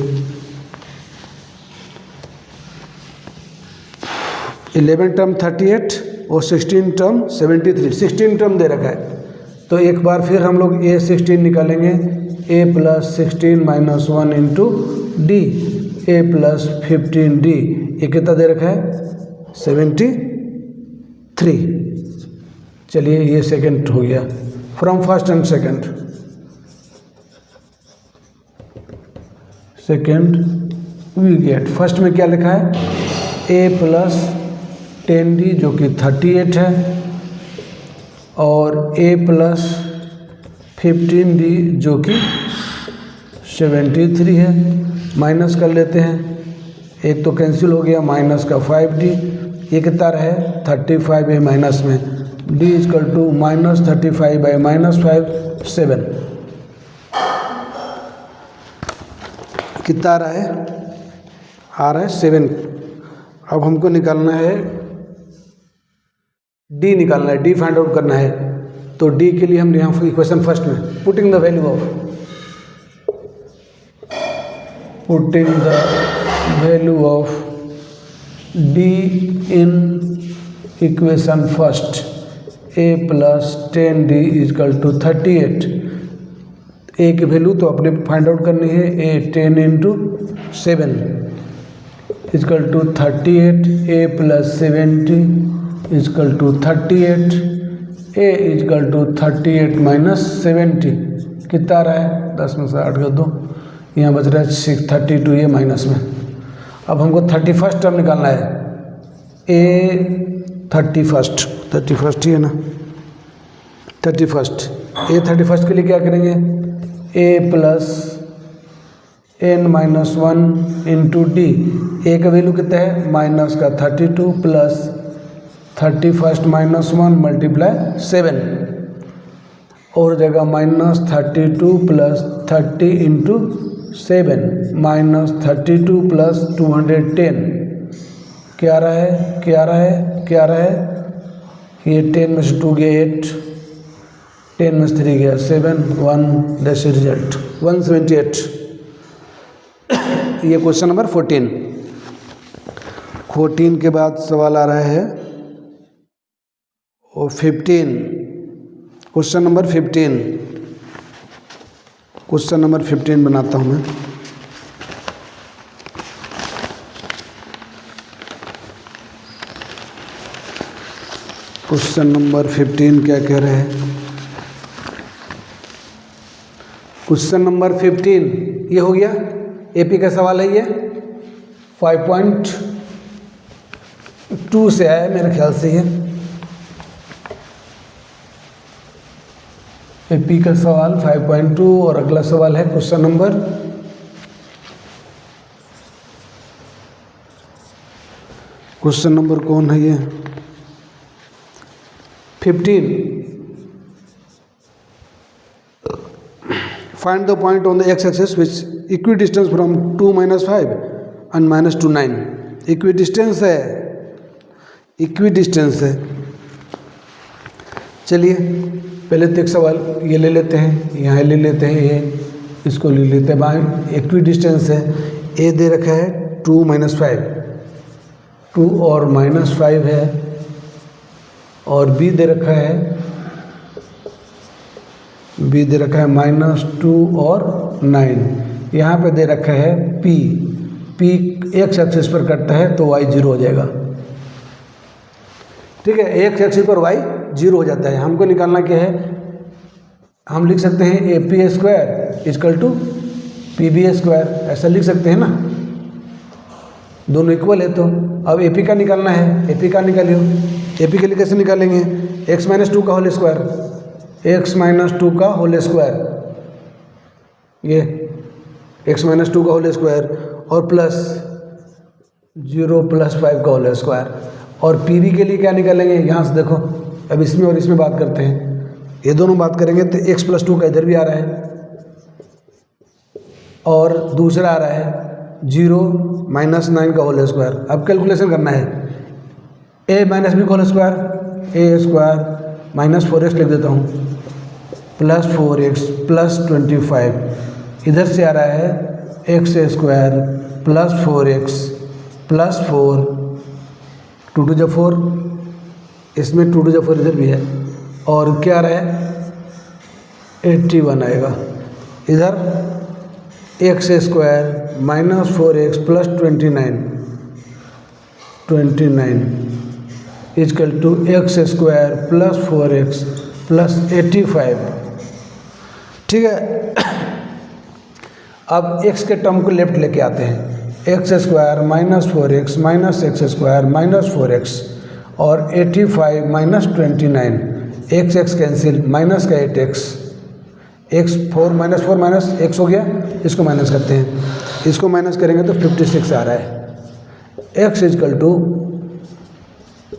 S1: 11 टर्म 38 और 16 टर्म 73। 16 टर्म दे रखा है, तो एक बार फिर हम लोग A16 निकालेंगे, A plus 16 minus 1 into D, A plus 15d। ये कितना दे रखा है, 73। चलिए ये सेकंड हो गया, from first and second we get. First में क्या लिखा है, A प्लस 10d जो कि 38 है, और A प्लस 15d जो कि 73 है। माइनस कर लेते हैं, एक तो कैंसिल हो गया, माइनस का 5d, ये कितना रहे 35 है माइनस में, d equal to minus 35 by minus 5 7। कितना आ रहा है, आ रहा है 7। अब हमको निकालना है d, निकालना है d, फाइंड आउट करना है। तो d के लिए हम यहाँ इक्वेशन फर्स्ट में putting the value of d in equation first, a plus 10d equal to 38। a की वैल्यू तो अपने फाइंड आउट करनी है, a 10 into 7 equal to 38, a plus 70 equal to 38, a equal to 38 minus 70 कितना आ रहा है, 10 में से 8 कर दो, यहाँ बच रहा है 632 ये माइनस में। अब हमको 31st टर्म निकालना है, A 31st ही है ना, 31st। A 31st के लिए क्या करेंगे, A plus n minus 1 into d. A का वैल्यू कितना है, माइनस का 32 प्लस 31st माइनस 1 मल्टीप्लाई 7, और जगह minus 32 plus 30 into 7 minus 32 plus 210 क्या रहा है, क्या रहा है, क्या रहा है, ये 10 में से 2 गया 8, 10 में से 3 गया 7, 1 दैट्स रिजल्ट 178। ये क्वेश्चन नंबर 14 के बाद सवाल आ रहा है और 15, क्वेश्चन नंबर 15, क्वेश्चन नंबर 15 बनाता हूँ मैं। क्वेश्चन नंबर 15 क्या कह रहे हैं? क्वेश्चन नंबर 15 ये हो गया, एपी का सवाल है। ये 5.2 से आया मेरे ख्याल से। ये एपी का सवाल 5.2 और अगला सवाल है क्वेश्चन नंबर कौन है ये? 15. Find the point on the x-axis which equidistant from 2 - 5 and -2 9. Equidistance है। चलिए पहले तो एक सवाल ये ले लेते हैं, यहाँ ले लेते हैं, ये इसको ले लेते हैं। बाएं इक्विडिस्टेंस है, ए दे रखा है 2 - 5, 2 और -5 है, और बी दे रखा है -2 और 9। यहाँ पे दे रखा है पी एक्स एक्सिस पर कटता है तो वाई 0 हो जाएगा। ठीक है, एक्स एक्सिस पर वाई 0 हो जाता है। हमको निकालना क्या है? हम लिख सकते हैं AP² = PB², ऐसा लिख सकते हैं ना, दोनों इक्वल है। तो अब AP का निकालना है, AP का निकालियो। AP के लिए कैसे निकालेंगे? x - 2 का होल स्क्वायर, x - 2 का होल स्क्वायर, ये x - 2 का होल स्क्वायर और प्लस 0 + 5 का होल स्क्वायर। और PB के लिए क्या निकालेंगे? यहाँ से देखो, अब इसमें और इसमें बात करते हैं, ये दोनों बात करेंगे तो x + 2 का इधर भी आ रहा है और दूसरा आ रहा है 0 - 9 का होल स्क्वायर। अब कैलकुलेशन करना है, a - b का होल स्क्वायर, a² - 4x लिख देता हूँ, + 4x + 25। इधर से आ रहा है x² + 4x + 4, 2 × 4, इसमें 2 × 4 इधर भी है, और क्या आ रहा है 81 आएगा। इधर x² - 4x + 29 = x² + 4x + 85। ठीक है, अब x के टर्म को लेफ्ट लेके आते हैं, x² - 4x - x² - 4x और 85 - 29, x कैंसिल, माइनस का 8x, x 4 - 4 - x हो गया। इसको माइनस करते हैं, इसको माइनस करेंगे तो 56 आ रहा है। x =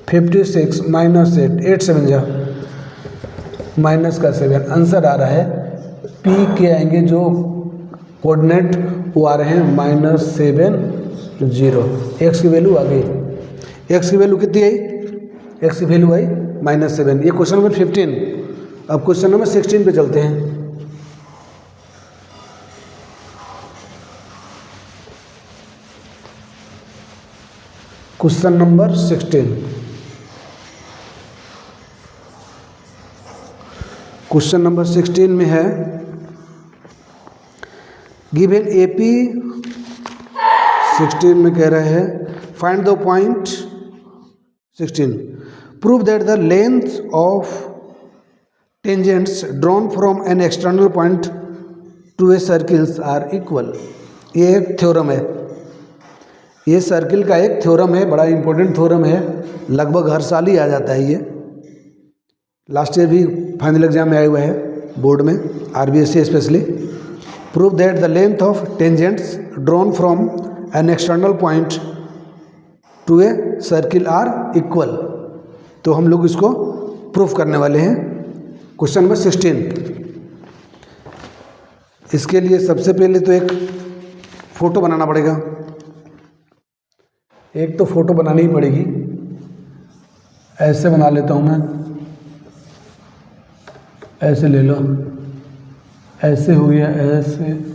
S1: 56 - 8 7 जा माइनस का 7, आंसर आ रहा है P के आएंगे जो कोऑर्डिनेट वो आ रहे हैं -7 0। x की वैल्यू आ गई, x की वैल्यू कितनी आई? x की वैल्यू आई -7। ये क्वेश्चन नंबर 15। अब क्वेश्चन नंबर 16 पे चलते हैं। क्वेश्चन नंबर 16, क्वेश्चन नंबर 16 में है गिवन AP 16 में कह रहे हैं find the point 16 prove that the length of tangents drawn from an external point to a circles are equal. ये एक थ्योरम है, ये सर्किल का एक थ्योरम है, बड़ा इंपॉर्टेंट थ्योरम है, लगभग हर साल ही आ जाता है। ये लास्ट ईयर भी फाइनल एग्जाम में आया हुआ है बोर्ड में, RBSC specially. Prove that the length of tangents drawn from an external point to a circle are equal. तो हम लोग इसको प्रूफ करने वाले हैं। क्वेश्चन नंबर 16, इसके लिए सबसे पहले तो एक फ़ोटो बनाना पड़ेगा, एक तो फ़ोटो बनानी ही पड़ेगी। ऐसे बना लेता हूँ मैं, ऐसे ले लो, ऐसे हो गया, ऐसे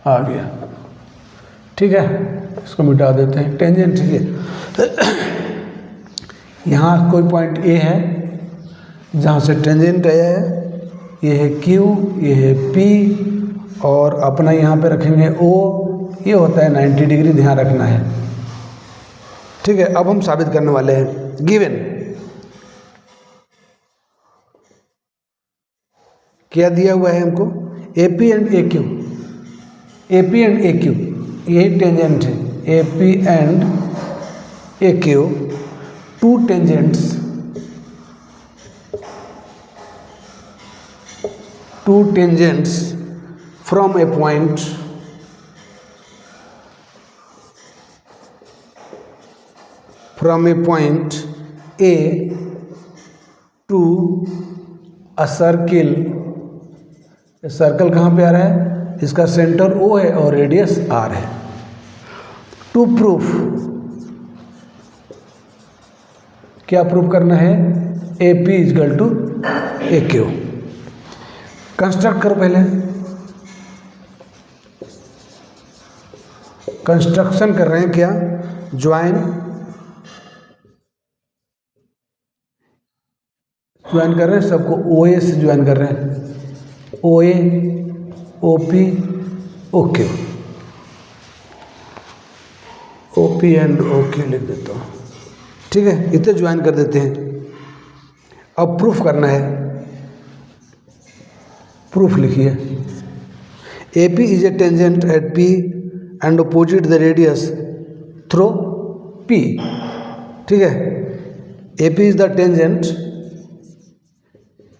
S1: आ गया। ठीक है, इसको मिटा देते हैं। टेंजेंट, ठीक है, यहाँ कोई पॉइंट ए है जहाँ से टेंजेंट आया है, ये है क्यू, ये है पी, और अपना यहाँ पे रखेंगे ओ, ये होता है 90 डिग्री, ध्यान रखना है। ठीक है, अब हम साबित करने वाले हैं। गिवन क्या दिया हुआ है हमको, A P and A Q, A P and A Q यही टेंजेंट है, A P and A Q, to tangents, two tangents from a point A to a circle। Circle कहाँ पे आ रहा है, इसका सेंटर O है और रेडियस R है। टू प्रूफ, क्या प्रूफ करना है, A P is equal to A Q. Construct करो पहले, कंस्ट्रक्शन कर रहे हैं क्या, ज्वाइन कर रहे हैं, सबको ओ ए से ज्वाइन कर रहे हैं, O A, O P, O Q, O P and O Q लिख देता हूँ। ठीक है, इतने ज्वाइन कर देते हैं। अब प्रूफ करना है, प्रूफ लिखिए, A P is a tangent at P and opposite the radius through P. ठीक है, A P is the tangent,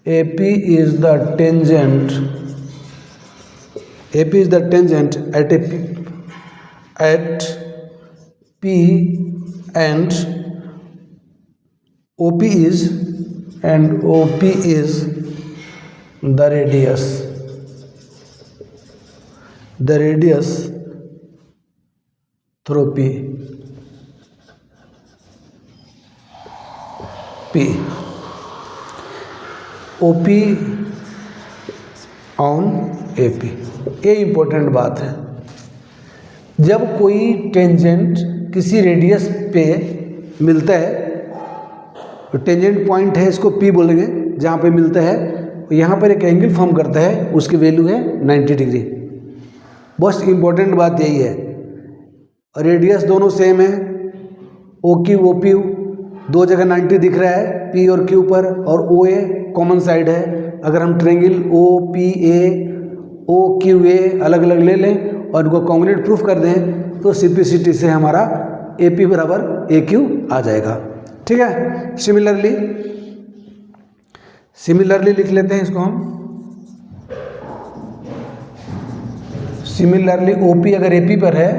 S1: A P is the tangent, A P is the tangent at P and O P is the radius through P OP on AP। ये important बात है, जब कोई tangent किसी radius पे मिलता है, तो टेंजेंट पॉइंट है, इसको P बोलेंगे, जहाँ पे मिलता है यहाँ पर एक एंगल फॉर्म करता है, उसकी वैल्यू है 90 डिग्री। बस इम्पोर्टेंट बात यही है, रेडियस दोनों सेम है, ओ क्यू ओ पी, दो जगह 90 दिख रहा है पी और क्यू पर, और ओ ए कॉमन साइड है। अगर हम triangle O P A O Q A अलग अलग ले लें और उनको कॉन्ग्रुएंट प्रूफ कर दें, तो सिंप्लिसिटी से हमारा ए पी बराबर ए क्यू आ जाएगा। ठीक है, सिमिलरली लिख लेते हैं इसको हम। सिमिलरली ओपी अगर एपी पर है,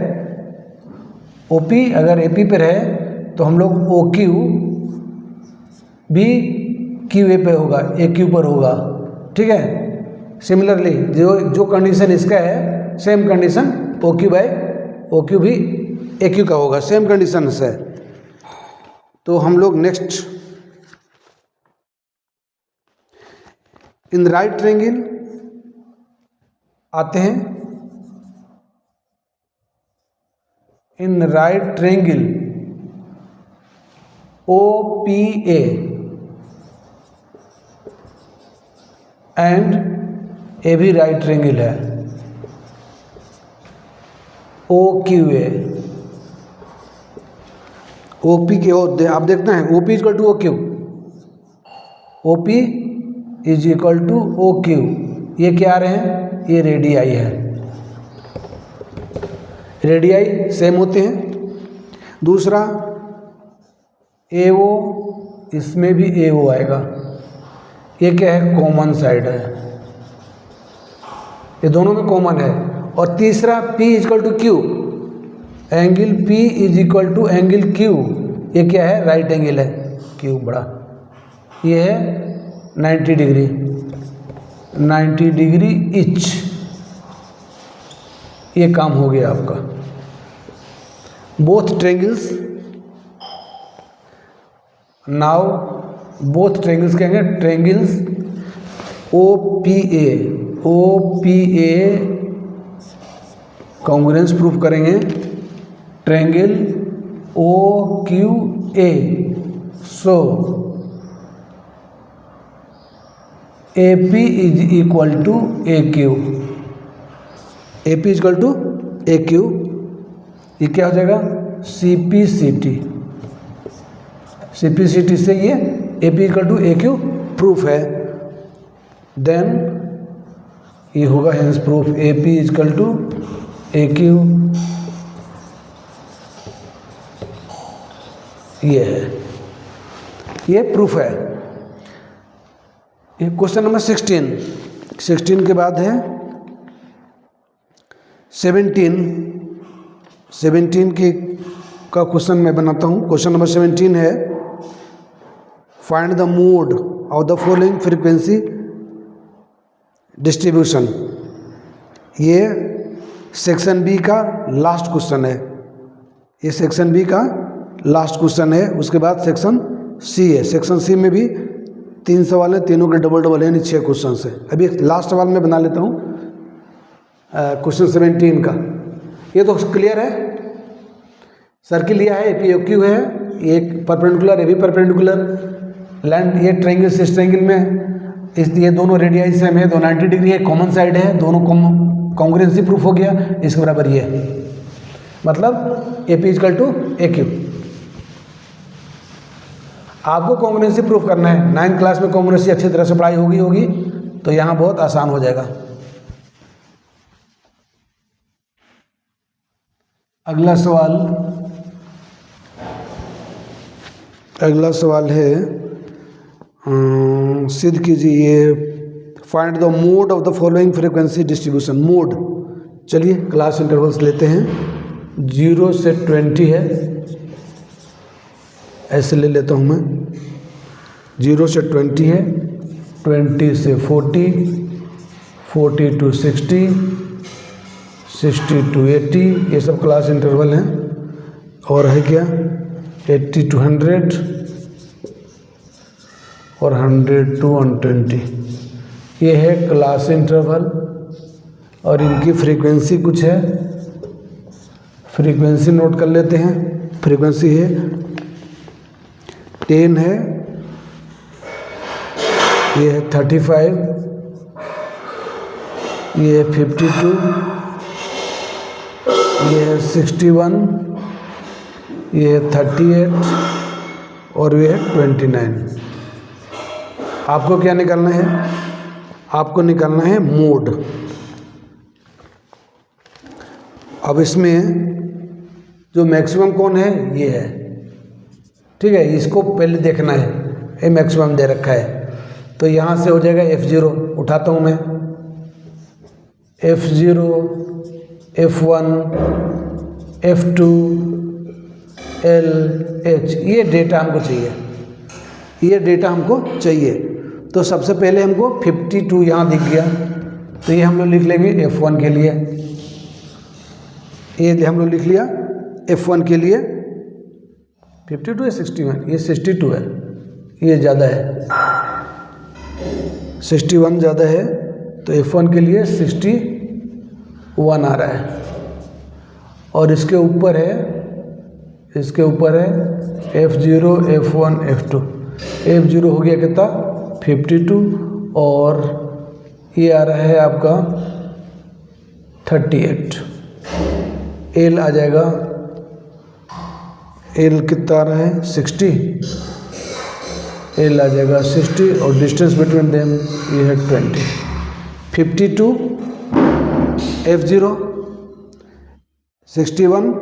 S1: ओपी अगर एपी पर है, तो हम लोग ओ क्यू भी क्यू ए पे होगा, ए क्यू पर होगा। ठीक है, सिमिलरली जो कंडीशन इसका है, same condition O Q by O Q भी ए क्यू का होगा, सेम कंडीशन से। तो हम लोग नेक्स्ट इन राइट ट्रायंगल आते हैं। In right triangle O P A and A भी राइट ट्रायंगल है, ओ क्यू ए, ओ पी के आप देखना है, O P equal to O Q, O P is equal to O Q. ये क्या आ रहे हैं, ये रेडियाई है, रेडियाई सेम होते हैं। दूसरा ए ओ, इसमें भी ए ओ आएगा, ये क्या है, कॉमन साइड है, ये दोनों में कॉमन है। और तीसरा P equal to Q, angle P is equal to angle Q, ये क्या है, राइट एंगल है, Q बड़ा, ये है 90 डिग्री, 90 डिग्री इच। ये काम हो गया आपका। Both triangles, now both triangles कहेंगे, triangles O P A congruence proof करेंगे, triangle O Q A so AP is equal to AQ, AP is equal to AQ, ये क्या हो जाएगा CPCT, CPCT से ये AP equal to AQ proof है। Then ये होगा hence proof AP is equal to AQ, ये है, ये प्रूफ है। ये क्वेश्चन नंबर 16 के बाद है 17 की का क्वेश्चन मैं बनाता हूँ। क्वेश्चन नंबर 17 है find the mode of the following frequency distribution. ये सेक्शन बी का लास्ट क्वेश्चन है, ये सेक्शन बी का लास्ट क्वेश्चन है। उसके बाद सेक्शन सी है, सेक्शन सी में भी 3 सवाल हैं, तीनों के डबल डबल यानी 6 क्वेश्चन है। अभी लास्ट सवाल मैं बना लेता हूँ क्वेश्चन 17 का। ये तो क्लियर है, सर्किल लिया है, APOQ है, एक परपेंडिकुलर, ये भी परपेंडिकुलर, लैंड ये ट्रायंगल से ट्रायंगल में ये दोनों रेडियाई सेम है, 290 डिग्री है, कॉमन साइड है, दोनों कॉन्ग्रुएंसी प्रूफ हो गया। इसके बराबर ये है, मतलब AP इक्वल टू AQ। आपको कॉन्ग्रुएंसी प्रूफ करना है, 9th क्लास में कॉन्ग्रुएंसी अच्छी तरह से पढ़ाई होगी तो यहाँ बहुत आसान हो जाएगा। अगला सवाल है सिद्ध कीजिए find the mode of the following frequency distribution. Mode, चलिए क्लास इंटरवल्स लेते हैं। 0 से 20 है, ऐसे ले लेता हूँ मैं। 0 से 20 है, 20 से 40, 40 to 60, 60 to 80, ये सब क्लास इंटरवल हैं। और है क्या 80 to 100 और 100 to 120, ये है क्लास इंटरवल। और इनकी फ्रीक्वेंसी कुछ है, फ्रीक्वेंसी नोट कर लेते हैं। फ्रीक्वेंसी है 10 है, ये है 35, ये है 52, ये है 61, ये है 38 और ये है 29। आपको क्या निकालना है? आपको निकालना है मोड। अब इसमें जो मैक्सिमम कौन है, ये है, ठीक है। इसको पहले देखना है, ये मैक्सिमम दे रखा है, तो यहाँ से हो जाएगा F0, उठाता हूँ मैं, F0, F1, F2, L, H, ये डेटा हमको चाहिए, ये डेटा हमको चाहिए। तो सबसे पहले हमको 52 यहाँ दिख गया, तो ये हम लोग लिख लेंगे F1 के लिए, ये हम लोग लिख लिया F1 के लिए। 52 है 61, ये 62 है, ये ज़्यादा है, 61 ज़्यादा है, तो F1 के लिए 61 आ रहा है। और इसके ऊपर है F0, F1, F2। F0 हो गया कितना 52 और ये आ रहा है आपका 38। L आ जाएगा, L कितना आ रहा है 60, L आ जाएगा 60 और डिस्टेंस बिटवीन देम ये है 20। 52, F0, 61,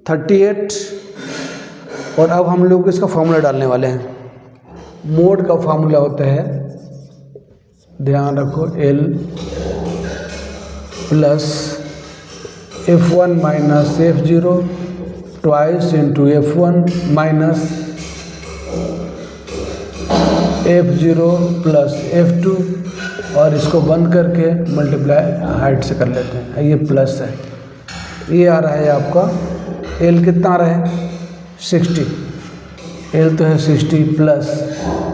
S1: 38 और अब हम लोग इसका फॉर्मूला डालने वाले हैं। मोड का फार्मूला होता है, ध्यान रखो, L plus F1 minus F0 twice into F1 minus F0 plus F2 और इसको बंद करके मल्टीप्लाई हाइट से कर लेते हैं, ये प्लस है। ये आ रहा है आपका L कितना आ रहा है 60, L तो है 60 प्लस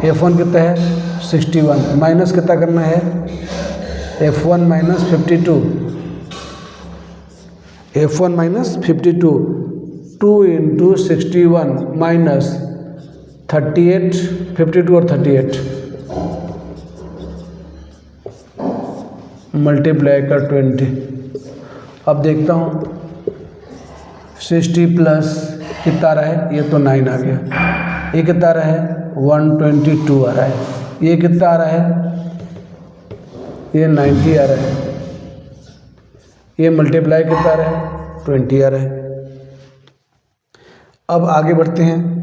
S1: F1 कितना है 61 माइनस कितना करना है F1 minus 52, F1 minus 52, 2 into 61 minus 38, 52 और 38 मल्टीप्लाई कर 20। अब देखता हूँ 60 प्लस कितना आ रहा है, ये तो 9 आ गया। ये कितना आ रहा है 122 आ रहा है। ये कितना आ रहा है, ये 90 आ रहा है। ये मल्टीप्लाई कितना आ रहा है 20 आ रहा है। अब आगे बढ़ते हैं।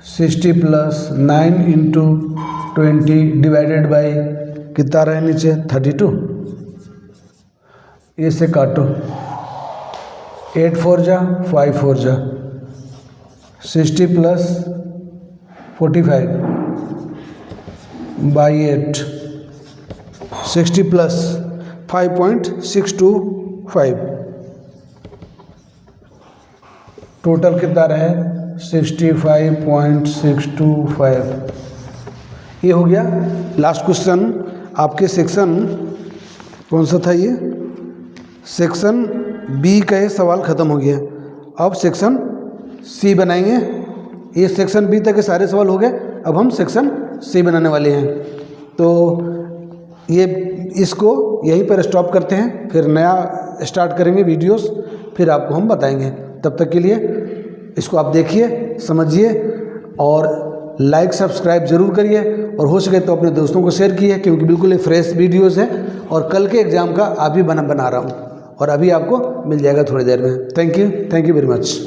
S1: 60 प्लस 9 इंटू 20 डिवाइडेड बाई कितना आ रहा है नीचे 32। ये से काटो, 8 4 जा 5 4 जा 60 प्लस 45 बाई 8 60 प्लस 5.625 टोटल कितना रहा है 65.625। ये हो गया लास्ट क्वेश्चन। आपके सेक्शन कौन सा था, ये सेक्शन बी का ये सवाल ख़त्म हो गया। अब सेक्शन सी बनाएंगे। ये सेक्शन बी तक के सारे सवाल हो गए, अब हम सेक्शन सी बनाने वाले हैं। तो ये इसको यहीं पर स्टॉप करते हैं, फिर नया स्टार्ट करेंगे वीडियोस, फिर आपको हम बताएंगे। तब तक के लिए इसको आप देखिए, समझिए और लाइक सब्सक्राइब ज़रूर करिए, और हो सके तो अपने दोस्तों को शेयर कीजिए, क्योंकि बिल्कुल ये फ्रेश वीडियोस है और कल के एग्ज़ाम का अभी बना रहा हूँ और अभी आपको मिल जाएगा थोड़ी देर में। Thank you very much.